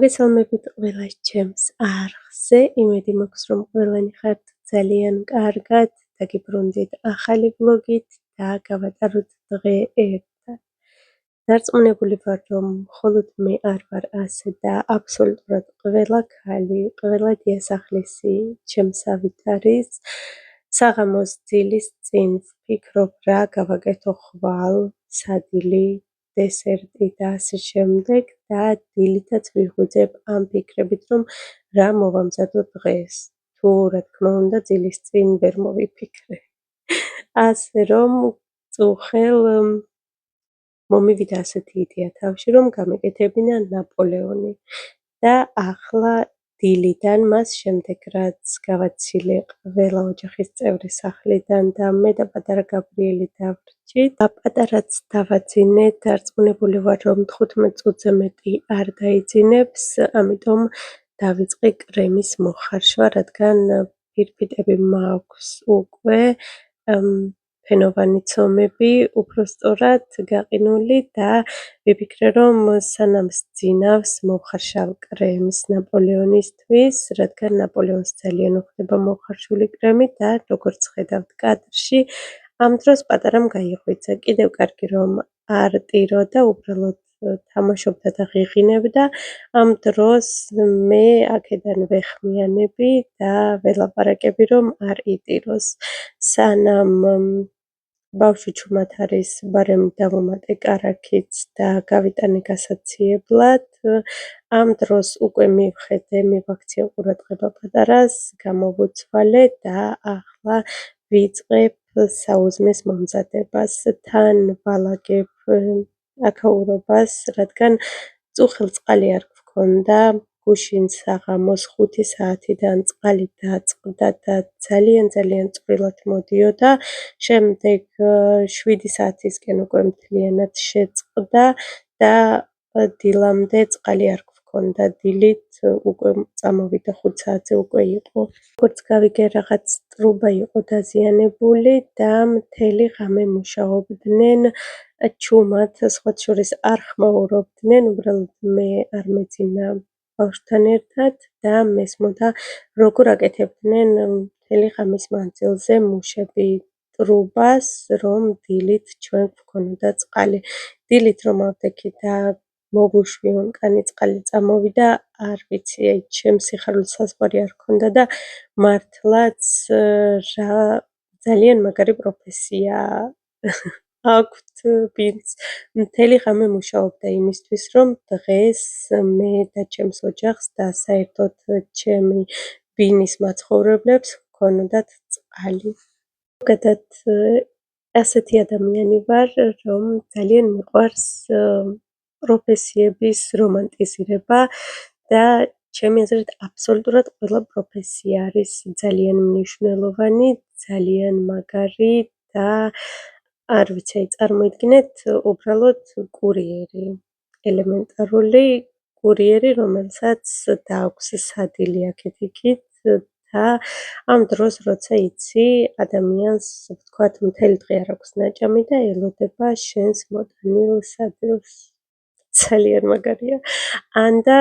მოგესალმებით ყველა ჩემს არხზე. იმედი მაქვს, რომ ყველანი ხართ ძალიან კარგად, დაგიბრუნდით ახალი ვლოგით და გავატაროთ დღე ერთად. დარწმუნებული ვარ, რომ მხოლოდ მე არ ვარ ასე და აბსოლუტურად ყველა ქალი, ყველა დიასახლისი ჩემსავით არის. საღამოს დილის წინ ვფიქრობ რა გავაკეთო ხვალ, სადილი, დესერტი და ასე შემდეგ და დილითაც ვიღვიძებ ამ ფიქრებით, რომ რა მოვამზადო დღეს. თუ რა თქმა უნდა დილის წინ ვერ მოვიფიქრე. ასე რომ წუხელ მომივიდა ასეთი იდეა თავში, რომ გამეკეთებინა ნაპოლეონი და ახლა დილიდან მას შემდეგ რაც გავაცილე ყველა ოჯახის წევრი სახლიდან და მე და პატარა გაბრიელი დავრჩით, პატარაც დავაძინე, დარწმუნებული ვარ, რომ 15 წუთზე მეტი არ დაიძინებს, ამიტომ დავიწყე კრემის მოხარშვა, რადგან ფირფიტები მაქვს უკვე ფენოვანი ცომები, უბრალოდ გაყინული და ვიფიქრე, რომ სანამ სძინავს მოვხარშავ კრემს ნაპოლეონისთვის, რადგან ნაპოლეონს ძალიან უხდება მოხარშული კრემი და როგორც ხედავთ კადრში, ამ დროს პატარამ გაიღვიძა. კიდევ კარგი რომ არ ტიროდა, უბრალოდ თამაშობდა და ღიღინებდა. ამ დროს მე აქედან ვეხმიანები და ველაპარაკები, რომ არ იტიროს. სანამ ბავშვი ჩუმად არის, ბარემ დავუმატე კარაქიც და გავიტანე გასაციებლად. ამ დროს უკვე მივხედე, მივაქცია ყურადღება პატარას, გამოვუცვალე და ახლა ვიწყებ საუზმეს მომზადებას. თან ვალაგებ აქაურობას, რადგან წუხელ წყალი არ გვქონდა, გუშინ საღამოს 5 საათიდან წყალი დაწყდა და ძალიან წვრილად მოდიოდა. შემდეგ 7 საათისკენ უკვე მთლიანად შეწყდა და დილამდე წყალი არ გვქონდა. დილით უკვე წამოვიდა 5 საათზე უკვე იყო. როგორც გავიგე, რაღაც ტრუბა იყო დაზიანებული და მთელი ღამე მუშაობდნენ ჩუმად, სხვათა შორის არ ხმაურობდნენ, უბრალოდ მე არ მეძინა ბავშვთან ერთად და მესმოდა როგორ აკეთებდნენ მთელი ღამის მანძილზე მუშები ტრუბას, რომ დილით ჩვენ გვქონოდა წყალი. დილით რომ ავდექი და მოვუშვი ონკანი წყალი წამოვიდა, არ ვიცი, ჩემს სიხარულს საზღვარი არ ჰქონდა და მართლაც რა ძალიან მაგარი პროფესია აქვთ ვინც მთელი ღამე მუშაობდა იმისთვის, რომ დღეს მე და ჩემს ოჯახს და საერთოდ ჩემი ბინის მაცხოვრებლებს ჰქონოდათ წყალი. ზოგადად ასეთი ადამიანი ვარ, რომ ძალიან მიყვარს პროფესიების რომანტიზირება და ჩემი აზრით აბსოლუტურად ყველა პროფესია არის ძალიან მნიშვნელოვანი, ძალიან მაგარი და არ ვიცი, წარმოიდგინეთ უბრალოდ კურიერი, ელემენტარული კურიერი, რომელსაც დააქვს სადილი აქეთ-იქით და ამ დროს როცა იცი ადამიანს ვთქვათ მთელი დღე არ აქვს ნაჭამი და ელოდება შენს მოტანილ სადილს. ძალიან მაგარია. ანდა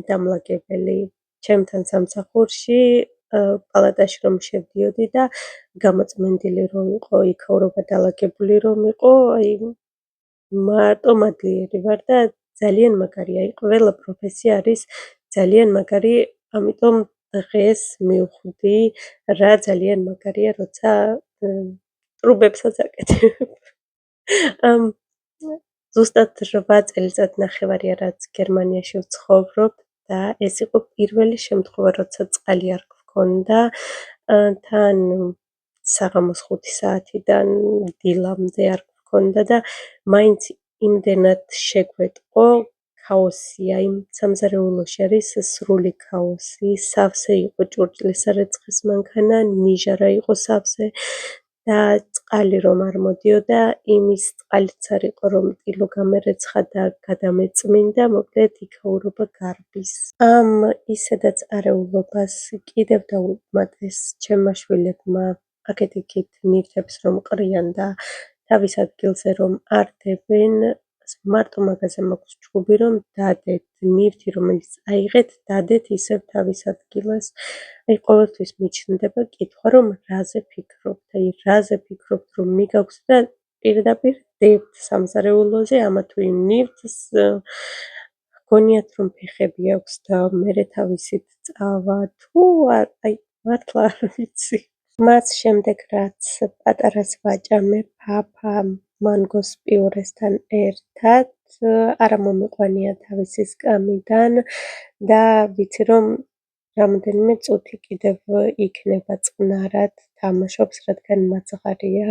დამლაგებელი ჩემთან სამსახურში პალატაში რომ შევდიოდი და გამოწმენდილი რომ იყო, იქაურობა დალაგებული რომ იყო, აი მარტო მადლიერი ვარ და ძალიან მაგარია. ყველა პროფესია არის ძალიან მაგარი, ამიტომ დღეს მივხვდი რა ძალიან მაგარია, როცა ტრუბებსაც აკეთებ. ზუსტად 8 წელიწადნახევარია, რაც გერმანიაში ვცხოვრობ და ეს იყო პირველი შემთხვევა, როცა წყალი არ გვქონდა. თან საღამოს 5 საათიდან დილამდე არ გვქონდა და მაინც იმდენად შეგვეტყო, ქაოსია, იმ სამზარეულოში არის სრული ქაოსი, სავსე იყო ჭურჭლის სარეცხის მანქანა, ნიჟარა იყო სავსე და წყალი რომ არ მოდიოდა, იმის წყალიც არ იყო, რომ ტილო გამერეცხა და გადამეწმინდა, მოკლედ იქაურობა გარბის. ამ ისედაც არეულობას კიდევ დაუმატეს ჩემმა შვილებმა აქეთ-იქით ნივთებს რომ ყრიან და თავის ადგილზე რომ არდებენ, მარტო მაგაზე მაქვს ჯგუფი, რომ დადეთ ნივთი, რომელიც აიღეთ, დადეთ ისევ თავის ადგილას. აი ყოველთვის მიჩნდება კითხვა, რომ რაზე ფიქრობთ, აი რაზე ფიქრობთ, რომ მიგაქვს და პირდაპირ დებთ სამზარეულოზე, ამა თუ იმ ნივთს გონიათ, რომ ფეხები აქვს და მერე თავისით წავა, თუ აი მართლა არ ვიცი. მას შემდეგ რაც პატარას ვაჭამე ფაფა მანგოს პიურესთან ერთად არა მომიყვანია თავისი სკამიდან და ვიცი რომ რამდენიმე წუთი კიდევ იქნება წყნარად თამაშობს, რადგან მაძღარია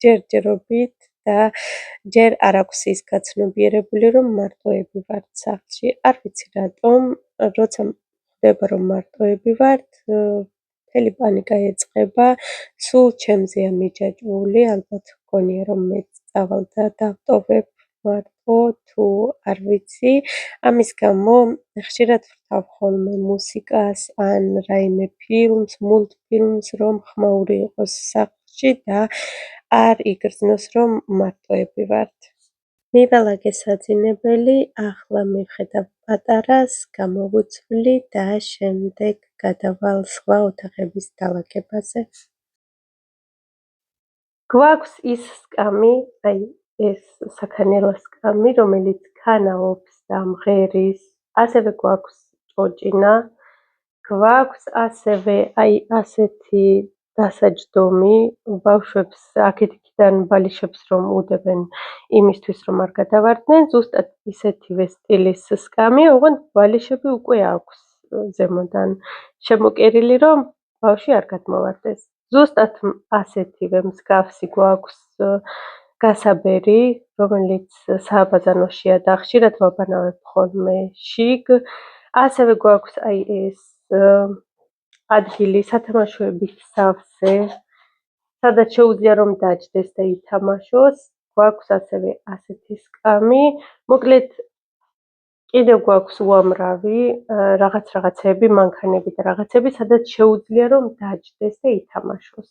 ჯერჯერობით და ჯერ არ აქვს ის გაცნობიერებული, რომ მარტოები ვართ სახლში. არ ვიცი რატომ, როცა ხდება რომ მარტოები ვართ, მთელი პანიკა ეწყება, სულ ჩემზეა მიჯაჭვული, ალბათ გონია რომ მეც წავალ და დავტოვებ მარტო თუ არ ვიცი. ამის გამო ხშირად ვრთავ ხოლმე მუსიკას ან რაიმე ფილმს, მულტფილმს, რომ ხმაური იყოს სახლში და არ იგრძნოს, რომ მარტოები ვართ. მივალაგე საძინებელი, ახლა მივხედავ პატარას, გამოვუცვლი და შემდეგ გადავალ სხვა ოთახების დალაგებაზე. გვაქვს ის სკამი, აი ეს საქანელა სკამი, რომელიც ქანაობს და მღერის, ასევე გვაქვს ჭოჭინა, გვაქვს ასევე აი ასეთი დასაჯდომი ბავშვებს აქეთ-იქიდან ბალიშებს რომ უდებენ იმისთვის რომ არ გადავარდნენ, ზუსტად ისეთივე სტილის სკამი, ოღონდ ბალიშები უკვე აქვს ზემოდან შემოკერილი, რომ ბავშვი არ გადმოვარდეს. ზუსტად ასეთივე მსგავსი გვაქვს გასაბერი, რომელიც სააბაზანოშია და ხშირად ვაბანავებ ხოლმე შიგ. ასევე გვაქვს აი ეს ადგილი სათამაშოების სავსე, სადაც შეუძლია რომ დაჯდეს და ითამაშოს. გვაქვს ასევე ასეთი სკამი, მოკლედ კიდევ გვაქვს უამრავი რაღაცეები, მანქანები და რაღაცები, სადაც შეუძლია რომ დაჯდეს და ითამაშოს.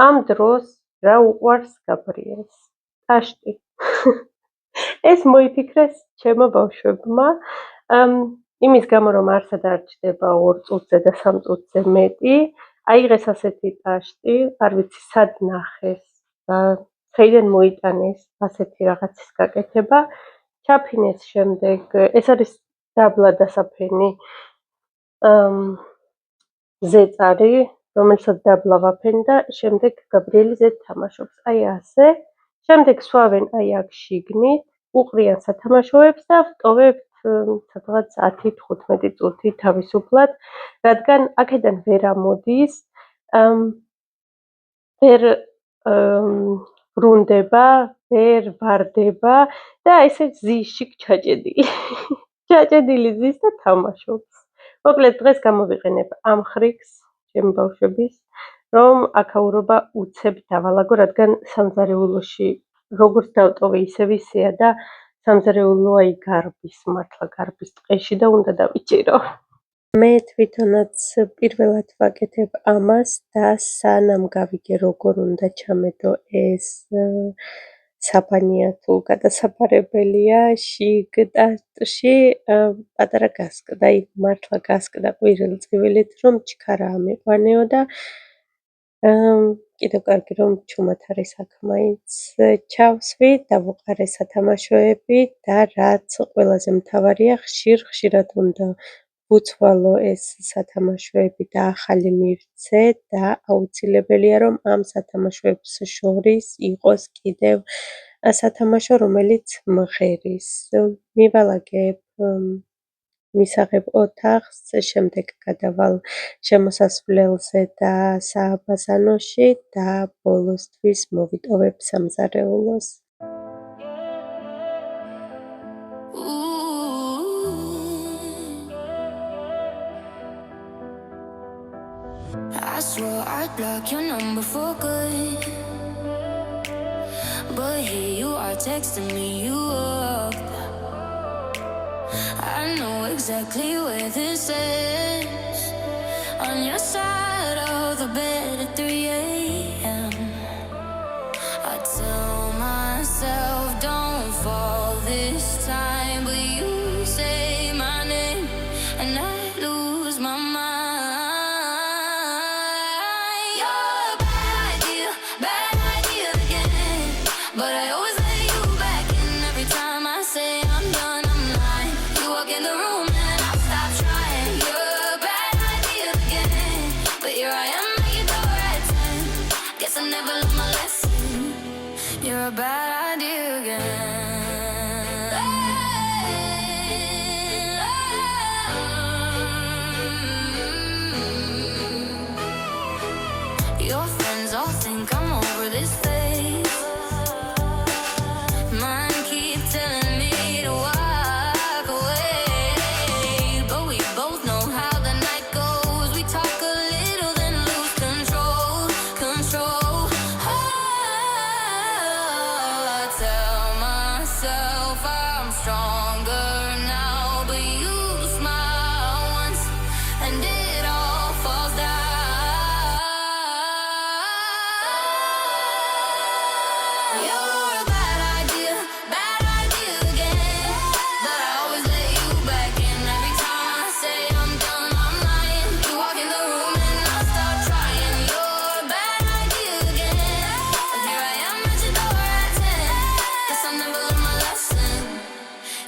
ამ დროს რა უყვარს გაბრიელს? ტაშტი. ეს მოიფიქრეს ჩემო ბავშვებმა, იმის გამო რომ არსად არ ჯდება 2 წუთზე და 3 წუთზე მეტი, აიღეს ასეთი ტაშტი, არ ვიცი სად ნახეს და საიდან მოიტანეს ასეთი რაღაცის გაკეთება. ჩაფინეს შემდეგ, ეს არის დაბლა დასაფენი ზეწარი, რომელსაც დაბლა ვაფენ და შემდეგ გაბრიელი ზედ თამაშობს. აი ასე. შემდეგ სვავენ აი აქ შიგნით, უყრიან სათამაშოებს და ვტოვებთ სადღაც 10-15 წუთი თავისუფლად, რადგან აქედან ვერ ამოდის, ვერ ბრუნდება, ვერ ვარდება და ესე ზის შიგ ჩაჭედილი. ჩაჭედილი ზის და თამაშობს. მოკლედ დღეს გამოვიყენებ ამ ხრიქს ჩემი ბავშვების, რომ აქაურობა უცებ დავალაგო, რადგან სამზარეულოში როგორც დავტოვე ისევ ისეა და სამზარეულო აი გარბის, მართლა გარბის ტყეში და უნდა დავიჭირო. მე თვითონაც პირველად ვაკეთებ ამას და სანამ გავიგე როგორ უნდა ჩამედო ეს საფანია თუ გადასაფარებელია შიგ ტაშტში პატარა გასკდა, აი მართლა გასკდა ყვირილ-წივილით, რომ ჩქარა ამიყვანეო და კიდევ კარგი რომ ჩუმად არის აქ მაინც ჩავსვი, დავუყარე სათამაშოები და რაც ყველაზე მთავარია, ხშირად უნდა ვუცვალო ეს სათამაშოები და ახალი მივცე და აუცილებელია რომ ამ სათამაშოებს შორის იყოს კიდევ სათამაშო, რომელიც მღერის. მივალაგებ მისაღებ ოთახს, შემდეგ გადავალ შემოსასვლელზე და სააბაზანოში და ბოლოსთვის მოვიტოვებ სამზარეულოს. I swore I'd block your number for good, but here you are texting me you up. I know exactly where this is, on your side of the bed at 3 a.m. I tell myself don't fall this and I lose my mind. You're a bad idea again. But I always let you back in every time I say I'm done, I'm lying. You walk in the room and I stop trying. You're a bad idea again. But here I am at your door at 10. Guess I never learned my lesson. You're a bad idea again. Your friends all think I'm over this phase. Mine keep telling me to walk away. But we both know how the night goes. We talk a little, then lose control. I tell myself I'm stronger now, but you smile once and it all falls down. You're a bad idea again. But I always let you back in every time I say I'm done, I'm lying. You walk in the room and I start trying. You're a bad idea again. And here I am at your door at 10. Guess I never learned my lesson.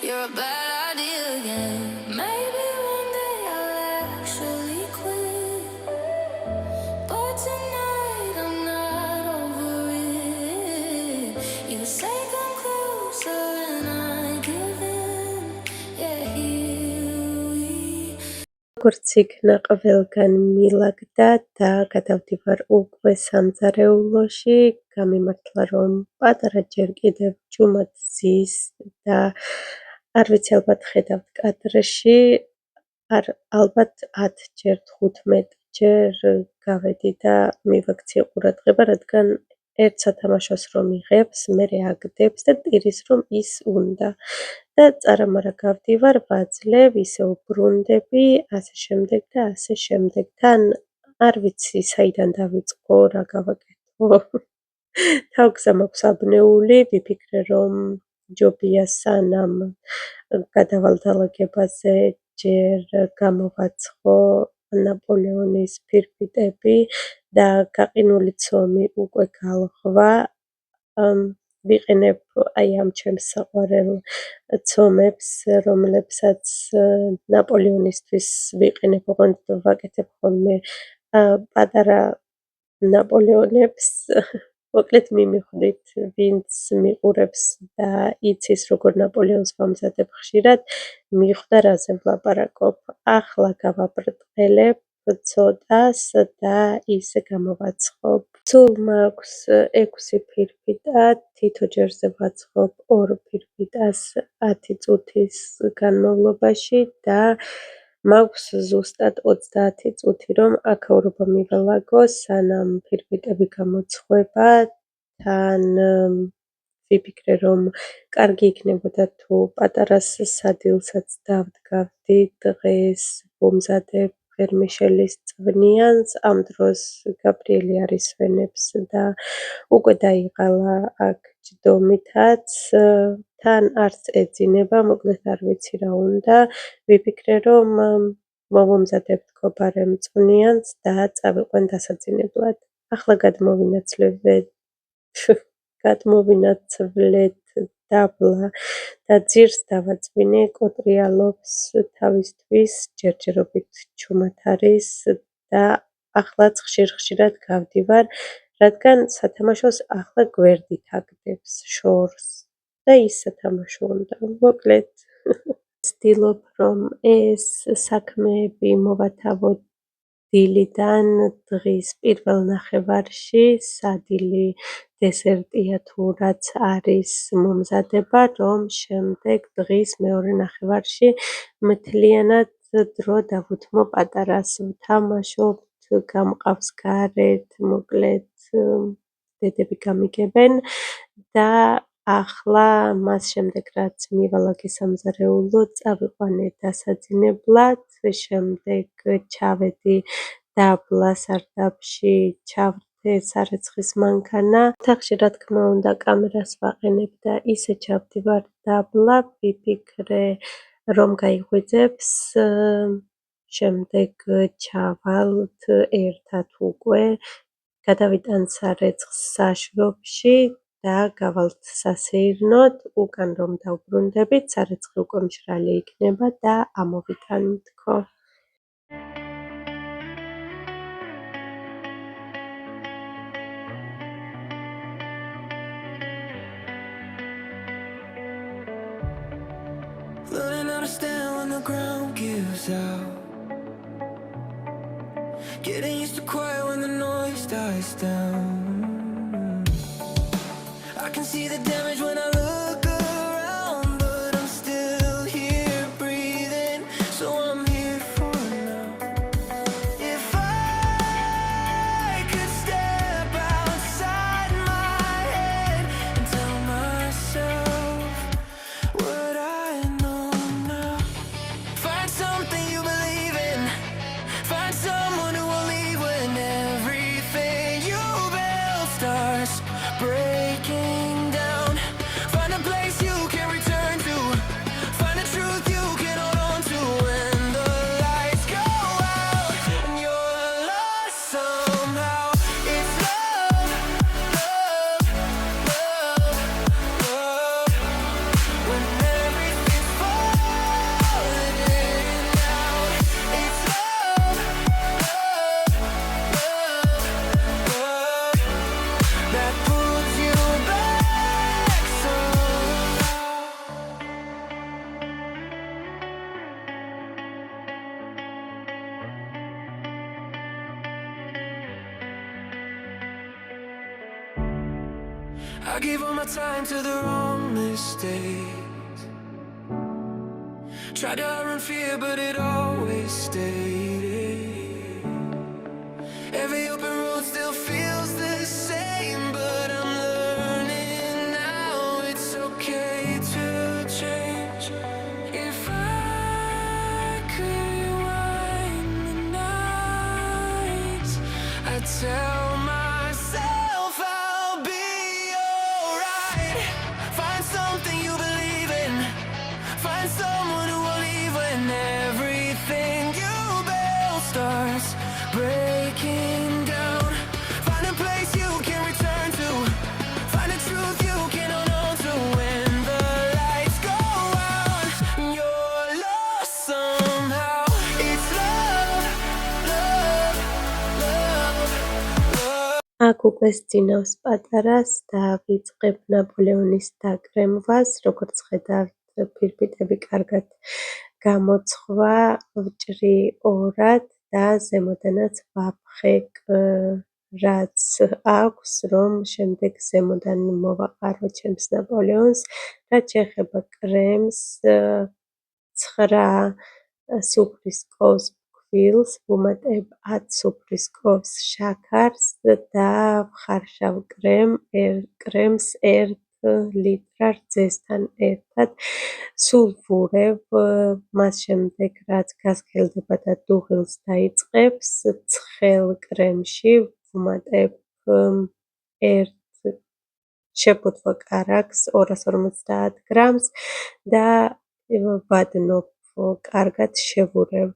You're a bad idea again. Maybe one day I'll actually quit. But tonight I'm not over it. You say come closer and I give in. Yeah, here we როგორც იქნა ყველგან მილაგდა და გადავდივარ უკვე სამზარეულოში, გამიმართლა რომ პატარა ჯერ კიდევ ჯუმად ზის და არ ვიცი ალბათ ხედავთ კადრში, ალბათ 10 ჯერ 15 ჯერ გავედი და მივაქციე ყურადღება, რადგან ერთ სათამაშოს რომ იღებს, მერე აგდებს და ტირის რომ ის უნდა. და წარამარა გავდივარ, ვაძლევ, ისე ვბრუნდები, ასე შემდეგ და ასე შემდეგ. თან არ ვიცი საიდან დავიწყო, რა გავაკეთო. თავგზა მაქვსაბნეული, ვიფიქრე რომ ჯობია სანამ გადავალ დალაგებაზე ჯერ გამოვაცხო ნაპოლეონის ფირფიტები და გაყინული ცომი უკვე გალღვა. ვიყენებ აი ამ ჩემს საყვარელ ცომებს, რომლებსაც ნაპოლეონისთვის ვიყენებ, ოღონდ ვაკეთებ ხოლმე პატარა ნაპოლეონებს. მოკლედ მიმიხვდით, ვინც მიყურებს და იცის როგორ ნაპოლეონს ვამზადებ ხშირად, მიხვდა რაზე ვლაპარაკობ. ახლა გავაბრტყელებ ცოტას და ისე გამოვაცხობ. სულ მაქვს 6 ფირფიტა, თითო ჯერზე ვაცხობ 2 ფირფიტას 10 წუთის განმავლობაში და მაქვს ზუსტად 30 წუთი, რომ აქაურობა მიველაგო, სანამ ფირფიტები გამოცხება. თან ვიფიქრე, რომ კარგი იქნებოდა თუ პატარას სადილსაც დავდგავდი, დღეს ვუმზადებ ვერმიშელის წვნიანს, ამ დროს გაბრიელი არ ისვენებს და უკვე დაიღალა აქ ჯდომითაც, თან არც ეძინება, მოკლედ არ ვიცი რა უნდა. ვიფიქრე, რომ მოვამზადებ მდგომარე წვნიანს და წავიყვან დასაძინებლად. ახლა გადმოვინაცვლეთ დაბლა და ძირს დავაწვინე, კოტრიალობს თავისთვის, ჯერჯერობით ჩუმად არის და ახლაც ხშირ-ხშირად გავდივარ, რადგან სათამაშოს ახლა გვერდით აგდებს შორს და ის სათამაშო უნდა. მოკლედ ვცდილობ, რომ ეს საქმეები მოვათავოთ დილიდან დღის პირველ ნახევარში, სადილი დესერტია თუ რაც არის მომზადება, რომ შემდეგ დღის მეორე ნახევარში მთლიანად დრო დავუთმო პატარას, ვთამაშობთ, გამყავს გარეთ, მოკლედ დედები გამიგებენ და ახლა მას შემდეგ რაც მივალაგე სამზარეულო, წავიყვანე დასაძინებლად, შემდეგ ჩავედი დაბლა სარდაფში, ჩავრთე სარეცხის მანქანა. ოთახში რა თქმა უნდა კამერას ვაყენებ და ისე ჩავდივარ დაბლა, ვიფიქრე რომ გაიღვიძებს, შემდეგ ჩავალთ ერთად უკვე, გადავიტანთ სარეცხს საშრობში და გავალთ სასეირნოდ, უკან რომ დავბრუნდებით, სარეცხი უკვე მშრალი იქნება და ამოვიტანთქო. Learning how to stand when the ground gives out. Getting used to quiet when the noise dies down. I can see the damage when I look around, but I'm still here breathing, so I'm here for now. If I could step outside my head and tell myself what I know now. Find something you believe in. Find someone who will leave when everything you build starts breaking down. Find a place you can return to. Find a truth you can hold on to when the lights go out and you're lost somehow. It's love, love, love, love. When everything's falling out, it's love, love, love, love that pulls you back somehow. I gave all my time to the wrong mistakes. Tried to outrun fear, but it always stayed. Every open road still feels the same, but I'm learning now it's okay to change. If I could rewind the nights, I'd tell myself I'll be alright. Find something you believe in. Find someone who will leave when everything you build starts breaking down. Find a place you can return to. Find a truth you can hold on to when the lights go out and you're lost somehow. It's love, love, love, love. აქ უკვე სძინავს პატარას და ვიწყებ ნაპოლეონის დაკრემვას, როგორც ხედავთ, ფირფიტები კარგად გამოცხვა, ვჭრი ორად და ზემოდანაც ვაფხეკ, რაც აქვს, რომ შემდეგ ზემოდან მოვაყარო ჩემს ნაპოლეონს. რაც შეეხება კრემს, 9 სუფრის კოვს ქვილს, ვუმატებ 10 სუფრის კოვს შაქარს და ვხარშავ კრემს 1 ლიტრ რძესთან ერთად. სულ ვურევ, მას შემდეგ რაც გასქელდება და დუღილს დაიწყებს, ცხელ კრემში ვუმატებ 1 შეფუთვა კარაქს 250 გრამს და ვადნობ, კარგად შევურევ.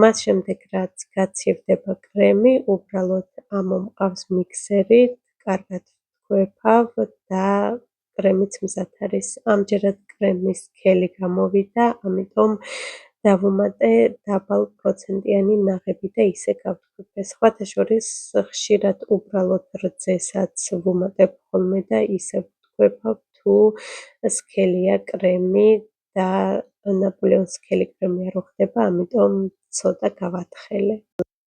მას შემდეგ რაც გაცივდება კრემი, უბრალოდ ამომყავს მიქსერით, კარგად ვქვეფავ და კრემიც მზად არის. ამჯერად კრემის სქელი გამოვიდა, ამიტომ დავუმატე დაბალ პროცენტიანი ნაღები და ისე გავთქვიფე. სხვათა შორის ხშირად უბრალოდ რძესაც ვუმატებ ხოლმე და ისე ვთქვეფავ თუ სქელია კრემი და ნაპოლეონის სქელი კრემი არ უხდება, ამიტომ ცოტა გავათხელე.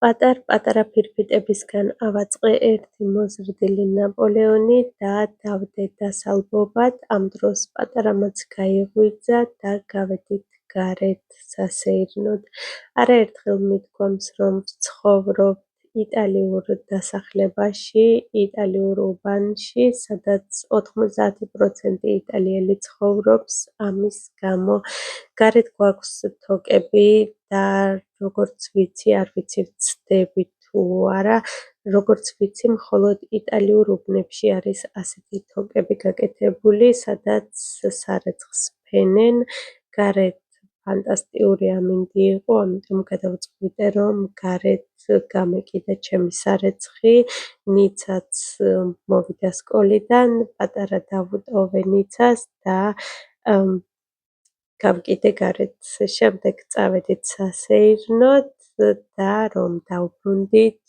პატარ-პატარა ფირფიტებისგან ავაწყე ერთი მოზრდილი ნაპოლეონი და დავდე დასალბობად. ამ დროს პატარამაც გაიღვიძა და გავედით გარეთ სასეირნოდ. არაერთხელ მიდგომს, რომ ვცხოვრობ იტალიურ დასახლებაში, იტალიურ უბანში, სადაც 90% იტალიელი ცხოვრობს. ამის გამო გარეთ გვაქვს თოკები და როგორც ვიცი, არ ვიცი ვცდები თუ არა, როგორც ვიცი, მხოლოდ იტალიურ უბნებში არის ასეთი თოკები გაკეთებული, სადაც სარეცხს ფენენ, გარეთ ფანტასტიკური ამინდი იყო, ამიტომ გადავწყვიტე, რომ გარეთ გამეკიდა ჩემი სარეცხი, ნიცაც მოვიდა სკოლიდან, პატარა დავუტოვე ნიცას და გავკიდე გარეთ. შემდეგ წავედით სასეირნოდ და რომ დავბრუნდით,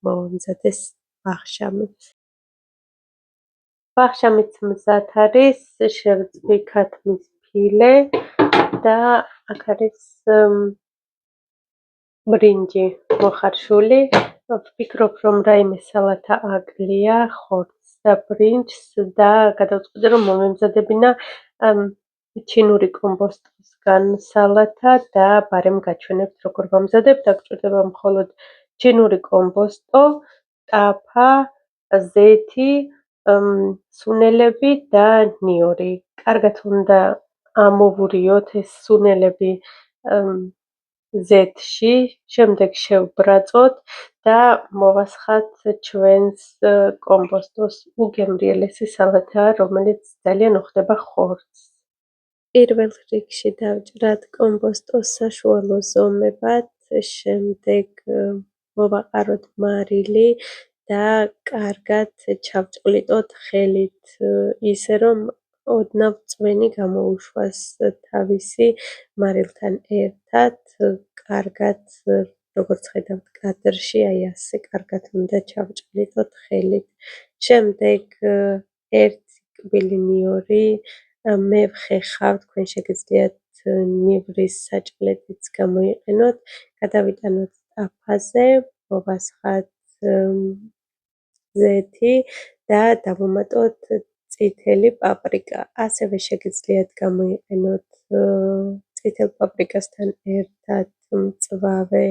მოვამზადეს ვახშამი. ვახშამიც მზად არის, შევწვიქათ მის ფილე და აქ არის ბრინჯი მოხარშული. ვფიქრობ, რომ რაიმე სალათა აკლია ხორცს და ბრინჯს და გადავწყვიტე, რომ მომემზადებინა ჩინური კომბოსტოსგან სალათა და ბარემ გაჩვენებთ, როგორ ვამზადებ. დაგჭირდება მხოლოდ ჩინური კომბოსტო, ტაფა, ზეთი, სუნელები და ნიორი. კარგად უნდა ამოვურიოთ ეს სუნელები ზეთში, შემდეგ შევბრაწოთ და მოვასხათ ჩვენს კომბოსტოს. უგემრიელესი სალათაა, რომელიც ძალიან უხდება ხორცს. პირველ რიგში დავჭრათ კომბოსტოს საშუალო ზომებად, შემდეგ მოვაყაროთ მარილი და კარგად ჩავჭყლიტოთ ხელით, ისე რომ ოდნავ წვენი გამოუშვას თავისი მარილთან ერთად, კარგად, როგორც ხედავთ კადრში, აი ასე კარგად უნდა ჩავჭყლიტოთ ხელით. შემდეგ ერთი კბილი ნიორი მე ვხეხავ, თქვენ შეგიძლიათ ნივრის საჭყლეტიც გამოიყენოთ, გადავიტანოთ ტაფაზე, მოვასხათ ზეთი და დავუმატოთ წითელი პაპრიკა. ასევე შეგიძლიათ გამოიყენოთ წითელ პაპრიკასთან ერთად მწვავე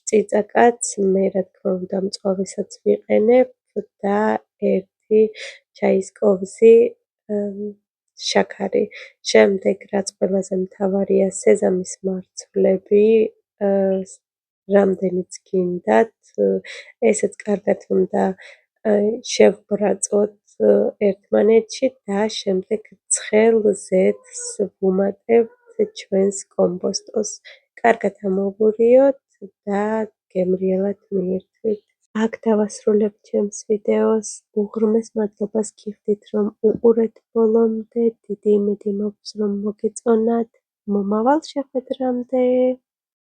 წიწაკაც, მე რა თქმა უნდა მწვავესაც ვიყენებ და ერთი ჩაის კოვზი შაქარი. შემდეგ, რაც ყველაზე მთავარია, სეზამის მარცვლები, რამდენიც გინდათ, ესეც კარგად უნდა შევბრაწოთ ერთმანეთში და შემდეგ ცხელ ზეთს ვუმატებთ ჩვენს კომბოსტოს. კარგად ამოვურიოთ და გემრიელად მიირთვით. აქ დავასრულებ ჩემს ვიდეოს. უღრმეს მადლობას გიხდით, რომ უყურეთ ბოლომდე. დიდი იმედი მაქვს, რომ მოგეწონათ. მომავალ შეხვედრამდე.